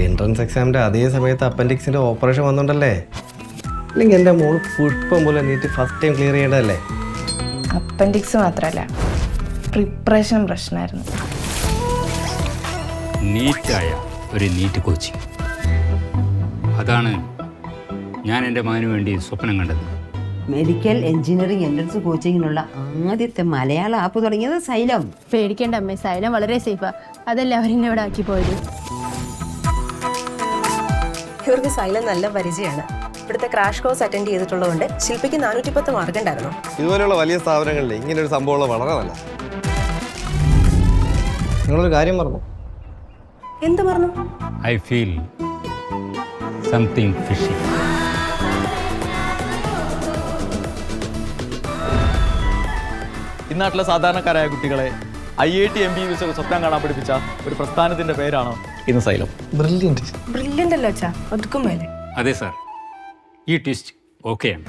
Entrance എക്സാമിൻ്റെ അതേ സമയത്ത് അപ്പൻഡിക്സിൻ്റെ ഓപ്പറേഷൻ വന്നിട്ടുണ്ടല്ലേ? അല്ലെങ്കിൽ എൻ്റെ മോള് പുഷ്പം പോലെ നീറ്റ് ഫസ്റ്റ് ടൈം ക്ലിയർ ചെയ്യേണ്ടതല്ലേ? അപ്പൻഡിക്സ് മാത്രമല്ല, പ്രിപ്പറേഷൻ പ്രശ്നമായിരുന്നു. നീറ്റായ ഒരു നീറ്റ് കോച്ചിങ്, അതാണ് ഞാൻ എൻ്റെ മകന് വേണ്ടി സ്വപ്നം കണ്ടത്. മെഡിക്കൽ എഞ്ചിനീയറിംഗ് എൻട്രൻസ് കോച്ചിങ്ങിനുള്ള ആദ്യത്തെ മലയാള ആപ്പ് തുടങ്ങിയത് സൈലം. പേടിക്കേണ്ട അമ്മേ, സൈലം വളരെ സേഫാ. അതല്ലേ അവരെന്നെ ഇവിടെ ആക്കി പോയത്. ഇവർക്ക് സൈലം നല്ല പരിചയമാണ്. ഇവിടുത്തെ ക്രാഷ് കോഴ്സ് അറ്റൻഡ് ചെയ്തിട്ടുള്ളതുകൊണ്ട് ശില്പിക്ക് 410 മാർക്ക് ഉണ്ടായിരുന്നു. ഇതുപോലെയുള്ള വലിയ സ്ഥാപനങ്ങളിൽ ഇങ്ങനെ ഒരു സംഭവം വളരെ നല്ല. നിങ്ങളൊരു കാര്യം പറഞ്ഞു. എന്ത് പറഞ്ഞു? I feel something fishy. ഇന്നാട്ടിലെ സാധാരണക്കാരായ കുട്ടികളെ IIT MBBS സ്വപ്നം കാണാൻ പഠിപ്പിച്ച ഒരു പ്രസ്ഥാനത്തിന്റെ പേരാണ് ഇന്ന് സൈലം. ബ്രില്യൻറ്റ്. ബ്രില്യൻ്റ് അല്ലോ അച്ഛാ, ഒതുക്കും മേലെ. അതെ സാർ, ഈ ട്വിസ്റ്റ് ഓക്കെയാണ്.